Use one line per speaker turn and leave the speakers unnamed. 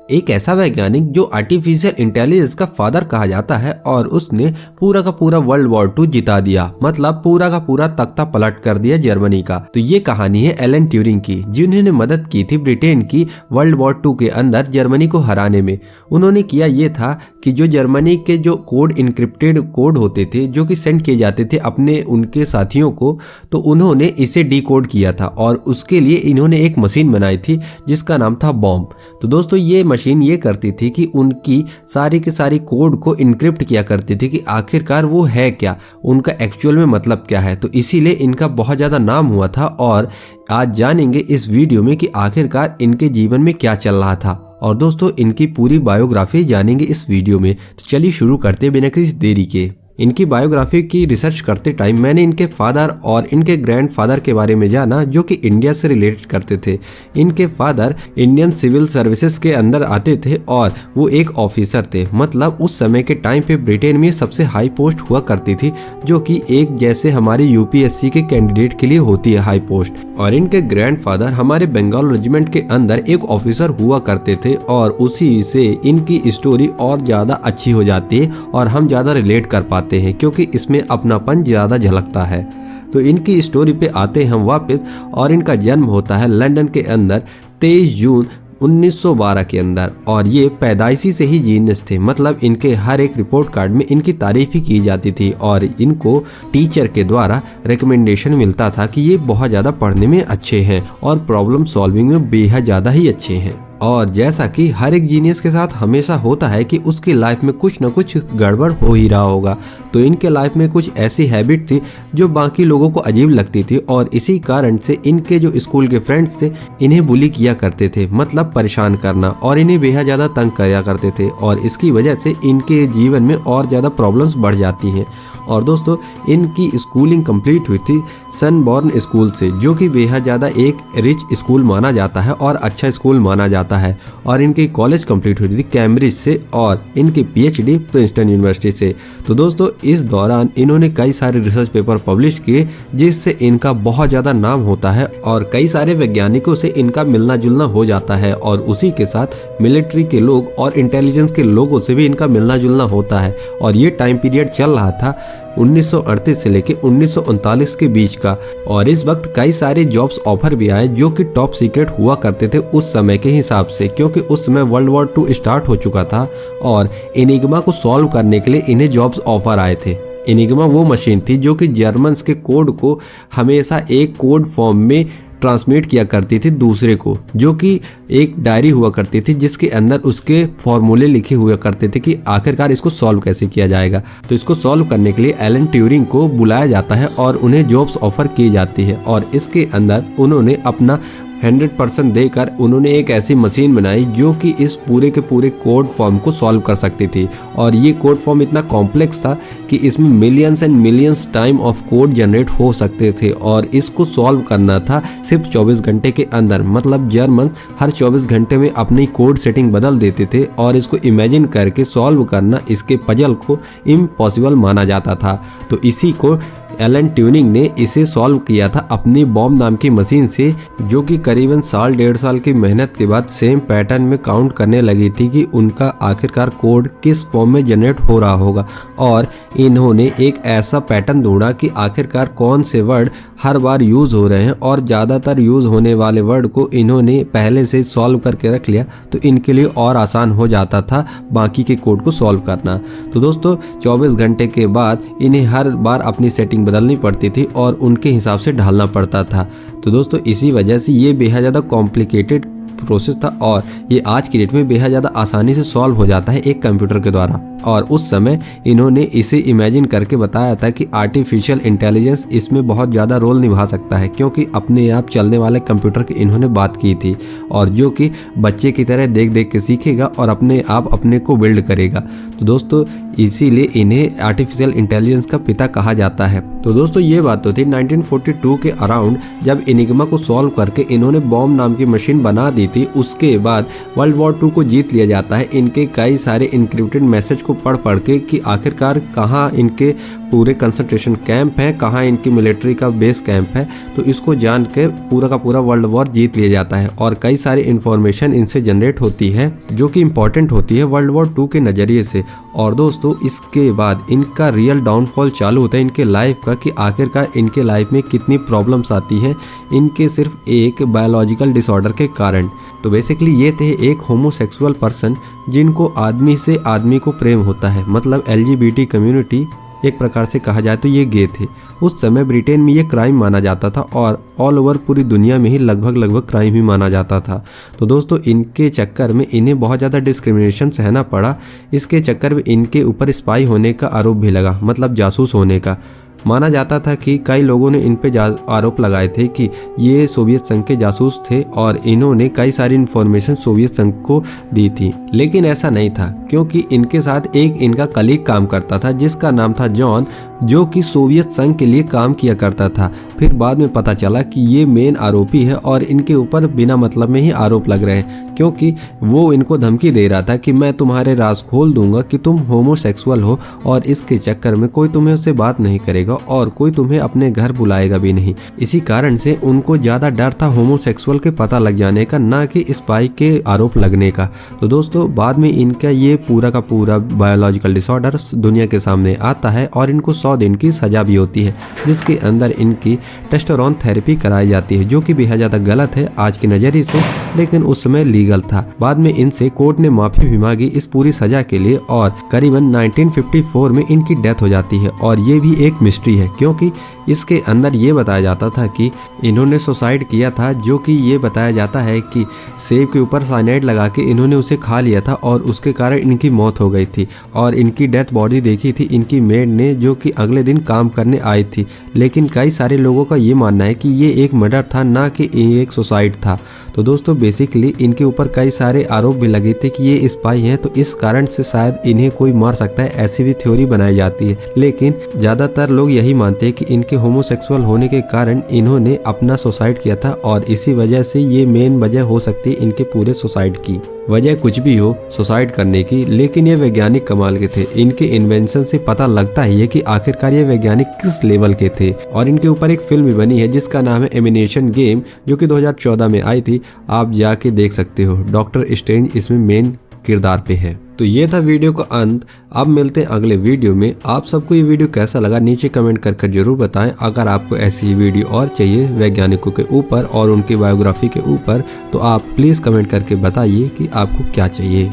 एक ऐसा वैज्ञानिक जो आर्टिफिशियल इंटेलिजेंस का फादर कहा जाता है और उसने पूरा का पूरा वर्ल्ड वॉर 2 जिता दिया, मतलब पूरा का पूरा तख्ता पलट कर दिया जर्मनी का। तो ये कहानी है एलन ट्यूरिंग की, जिन्होंने मदद की थी ब्रिटेन की वर्ल्ड वॉर 2 के अंदर जर्मनी को हराने में। उन्होंने किया ये था कि जो जर्मनी के जो कोड इनक्रिप्टेड कोड होते थे जो कि सेंड किए जाते थे अपने उनके साथियों को, तो उन्होंने इसे डिकोड किया था और उसके लिए इन्होंने एक मशीन बनाई थी जिसका नाम था बॉम्ब। तो दोस्तों ये मशीन ये करती थी कि उनकी सारी के सारी कोड को इनक्रिप्ट किया करती थी कि आखिरकार वो है क्या, उनका एक्चुअल में मतलब क्या है। तो इसीलिए इनका बहुत ज़्यादा नाम हुआ था और आज जानेंगे इस वीडियो में कि आखिरकार इनके जीवन में क्या चल रहा था और दोस्तों इनकी पूरी बायोग्राफी जानेंगे इस वीडियो में। तो चलिए शुरू करते हैं बिना किसी देरी के। इनकी बायोग्राफी की रिसर्च करते टाइम मैंने इनके फादर और इनके ग्रैंडफादर के बारे में जाना जो कि इंडिया से रिलेटेड करते थे। इनके फादर इंडियन सिविल सर्विसेज के अंदर आते थे और वो एक ऑफिसर थे, मतलब उस समय के टाइम पे ब्रिटेन में सबसे हाई पोस्ट हुआ करती थी जो कि एक जैसे हमारे यूपीएससी के कैंडिडेट के लिए होती है हाई पोस्ट। और इनके ग्रैंडफादर हमारे बंगाल रेजिमेंट के अंदर एक ऑफिसर हुआ करते थे और उसी से इनकी स्टोरी और ज़्यादा अच्छी हो जाती है और हम ज़्यादा रिलेट कर पाते हैं क्योंकि इसमें अपनापन ज्यादा झलकता है। तो इनकी स्टोरी पे आते हैं हम वापस और इनका जन्म होता है लंदन के अंदर 23 जून 1912 के अंदर और ये पैदाइशी से ही जीनियस थे, मतलब इनके हर एक रिपोर्ट कार्ड में इनकी तारीफ ही की जाती थी और इनको टीचर के द्वारा रिकमेंडेशन मिलता था कि ये बहुत ज़्यादा पढ़ने में अच्छे हैं और प्रॉब्लम सॉल्विंग में बेहद ज़्यादा ही अच्छे हैं। और जैसा कि हर एक जीनियस के साथ हमेशा होता है कि उसकी लाइफ में कुछ ना कुछ गड़बड़ हो ही रहा होगा, तो इनके लाइफ में कुछ ऐसी हैबिट थी जो बाकी लोगों को अजीब लगती थी और इसी कारण से इनके जो स्कूल के फ्रेंड्स थे इन्हें बुली किया करते थे, मतलब परेशान करना, और इन्हें बेहद ज़्यादा तंग किया करते थे और इसकी वजह से इनके जीवन में और ज़्यादा प्रॉब्लम्स बढ़ जाती हैं। और दोस्तों इनकी स्कूलिंग कंप्लीट हुई थी सनबॉर्न स्कूल से जो कि बेहद ज़्यादा एक रिच स्कूल माना जाता है और अच्छा स्कूल माना जाता है। और इनकी कॉलेज कंप्लीट हुई थी कैम्ब्रिज से और इनकी पीएचडी प्रिंसटन यूनिवर्सिटी से। तो दोस्तों इस दौरान इन्होंने कई सारे रिसर्च पेपर पब्लिश किए जिससे इनका बहुत ज़्यादा नाम होता है और कई सारे वैज्ञानिकों से इनका मिलना जुलना हो जाता है और उसी के साथ मिलिट्री के लोग और इंटेलिजेंस के लोगों से भी इनका मिलना जुलना होता है। और ये टाइम पीरियड चल रहा था 1938 से लेके 1939 के बीच का और इस वक्त कई सारे जॉब्स ऑफर भी आए जो कि टॉप सीक्रेट हुआ करते थे उस समय के हिसाब से, क्योंकि उस समय वर्ल्ड वॉर 2 स्टार्ट हो चुका था और एनिग्मा को सॉल्व करने के लिए इन्हें जॉब्स ऑफर आए थे। एनिग्मा वो मशीन थी जो कि जर्मन्स के कोड को हमेशा एक कोड फॉर्म में ट्रांसमिट किया करती थी दूसरे को, जो कि एक डायरी हुआ करती थी जिसके अंदर उसके फॉर्मूले लिखे हुए करते थे कि आखिरकार इसको सॉल्व कैसे किया जाएगा। तो इसको सॉल्व करने के लिए एलन ट्यूरिंग को बुलाया जाता है और उन्हें जॉब्स ऑफर की जाती है और इसके अंदर उन्होंने अपना 100% देकर उन्होंने एक ऐसी मशीन बनाई जो कि इस पूरे के पूरे कोड फॉर्म को सॉल्व कर सकती थी। और ये कोड फॉर्म इतना कॉम्प्लेक्स था कि इसमें millions and millions time of code generate हो सकते थे और इसको सॉल्व करना था सिर्फ 24 घंटे के अंदर, मतलब जर्मन हर 24 घंटे में अपनी कोड सेटिंग बदल देते थे और इसको इमेजिन करके सॉल्व करना इसके पजल को इम्पॉसिबल माना जाता था। तो इसी को एलन ट्यूरिंग ने इसे सॉल्व किया था अपनी बॉम्ब नाम की मशीन से, जो कि करीबन साल 1.5 साल की मेहनत के बाद सेम पैटर्न में काउंट करने लगी थी कि उनका आखिरकार कोड किस फॉर्म में जनरेट हो रहा होगा। और इन्होंने एक ऐसा पैटर्न ढूंढा कि आखिरकार कौन से वर्ड हर बार यूज़ हो रहे हैं और ज़्यादातर यूज़ होने वाले वर्ड को इन्होंने पहले से सॉल्व करके रख लिया, तो इनके लिए और आसान हो जाता था बाकी के कोड को सॉल्व करना। तो दोस्तों 24 घंटे के बाद इन्हें हर बार अपनी सेटिंग बदलनी पड़ती थी और उनके हिसाब से ढालना पड़ता था। तो दोस्तों इसी वजह से ये बेहद ज़्यादा कॉम्प्लिकेटेड प्रोसेस था और ये आज की डेट में बेहद ज़्यादा आसानी से सॉल्व हो जाता है एक कंप्यूटर के द्वारा। और उस समय इन्होंने इसे इमेजिन करके बताया था कि आर्टिफिशियल इंटेलिजेंस इसमें बहुत ज़्यादा रोल निभा सकता है, क्योंकि अपने आप चलने वाले कंप्यूटर की इन्होंने बात की थी और जो कि बच्चे की तरह देख देख के सीखेगा और अपने आप अपने को बिल्ड करेगा। तो दोस्तों इसीलिए इन्हें आर्टिफिशियल इंटेलिजेंस का पिता कहा जाता है। तो दोस्तों ये बात तो थी 1942 के अराउंड, जब एनिग्मा को सॉल्व करके इन्होंने बॉम्ब नाम की मशीन बना दी थी। उसके बाद वर्ल्ड वॉर 2 को जीत लिया जाता है इनके कई सारे इनक्रिप्टेड मैसेज को पढ़ के कि आखिरकार कहाँ इनके पूरे कंसंट्रेशन कैंप हैं, कहाँ इनकी मिलिट्री का बेस कैंप है, तो इसको जान के पूरा का पूरा वर्ल्ड वॉर जीत लिया जाता है। और कई सारी इंफॉर्मेशन इनसे जनरेट होती है जो कि इम्पोर्टेंट होती है वर्ल्ड वॉर 2 के नज़रिए से। और दोस्तों इसके बाद इनका रियल डाउनफॉल चालू होता है इनके लाइफ का, कि आखिरकार इनके लाइफ में कितनी प्रॉब्लम्स आती हैं इनके सिर्फ एक बायोलॉजिकल डिसऑर्डर के कारण। तो बेसिकली ये थे एक होमोसेक्सुअल पर्सन जिनको आदमी से आदमी को प्रेम होता है, मतलब LGBT कम्युनिटी एक प्रकार से कहा जाए तो ये गे थे। उस समय ब्रिटेन में ये क्राइम माना जाता था और ऑल ओवर पूरी दुनिया में ही लगभग क्राइम ही माना जाता था। तो दोस्तों इनके चक्कर में इन्हें बहुत ज़्यादा डिस्क्रिमिनेशन सहना पड़ा। इसके चक्कर में इनके ऊपर स्पाई होने का आरोप भी लगा, मतलब जासूस होने का। माना जाता था कि कई लोगों ने इन पे आरोप लगाए थे कि ये सोवियत संघ के जासूस थे और इन्होंने कई सारी इन्फॉर्मेशन सोवियत संघ को दी थी। लेकिन ऐसा नहीं था, क्योंकि इनके साथ एक इनका कलीग काम करता था जिसका नाम था जॉन, जो कि सोवियत संघ के लिए काम किया करता था। फिर बाद में पता चला कि ये मेन आरोपी है और इनके ऊपर बिना मतलब में ही आरोप लग रहे हैं, क्योंकि वो इनको धमकी दे रहा था कि मैं तुम्हारे राज खोल दूंगा कि तुम होमोसेक्सुअल हो, और इसके चक्कर में कोई तुम्हें उससे बात नहीं करेगा और कोई तुम्हें अपने घर बुलाएगा भी नहीं। इसी कारण से उनको ज़्यादा डर था होमोसेक्सुअल के पता लग जाने का, ना कि स्पाई के आरोप लगने का। तो दोस्तों बाद में इनका ये पूरा का पूरा बायोलॉजिकल डिसऑर्डर दुनिया के सामने आता है और इनको 100 दिन की सजा भी होती है, जिसके अंदर इनकी टेस्टोस्टेरोन थेरेपी कराई जाती है, जो कि बेहद ज़्यादा गलत है आज के नज़रिए से, लेकिन उस समय लीगल था। बाद में इनसे कोर्ट ने माफ़ी भी मांगी इस पूरी सजा के लिए और करीबन 1954 में इनकी डेथ हो जाती है। और ये भी एक मिस्ट्री है, क्योंकि इसके अंदर ये बताया जाता था कि इन्होंने सुसाइड किया था, जो कि ये बताया जाता है कि सेब के ऊपर साइनाइड लगा के इन्होंने उसे खा लिया था और उसके कारण इनकी मौत हो गई थी। और इनकी डेथ बॉडी देखी थी इनकी मेड ने, जो कि अगले दिन काम करने आई थी। लेकिन कई सारे लोगों का ये मानना है कि ये एक मर्डर था, ना कि ये एक सुसाइड था। तो दोस्तों बेसिकली इनके ऊपर कई सारे आरोप भी लगे थे कि ये स्पाई हैं, तो इस कारण से शायद इन्हें कोई मार सकता है, ऐसी भी थ्योरी बनाई जाती है। लेकिन ज़्यादातर लोग यही मानते हैं कि इनके होमोसेक्सुअल होने के कारण इन्होंने अपना सुसाइड किया था और इसी वजह से ये मेन वजह हो सकती है इनके पूरे सुसाइड की। वजह कुछ भी हो सुसाइड करने की, लेकिन ये वैज्ञानिक कमाल के थे। इनके इन्वेंशन से पता लगता ही है कि आखिरकार ये वैज्ञानिक किस लेवल के थे। और इनके ऊपर एक फिल्म भी बनी है जिसका नाम है एलिमिनेशन गेम, जो कि 2014 में आई थी, आप जाके देख सकते हो। डॉक्टर स्ट्रेंज इसमें मेन किरदार पे है। तो ये था वीडियो का अंत। अब मिलते हैं अगले वीडियो में। आप सबको ये वीडियो कैसा लगा नीचे कमेंट करके जरूर बताएं। अगर आपको ऐसी वीडियो और चाहिए वैज्ञानिकों के ऊपर और उनकी बायोग्राफी के ऊपर, तो आप प्लीज़ कमेंट करके बताइए कि आपको क्या चाहिए।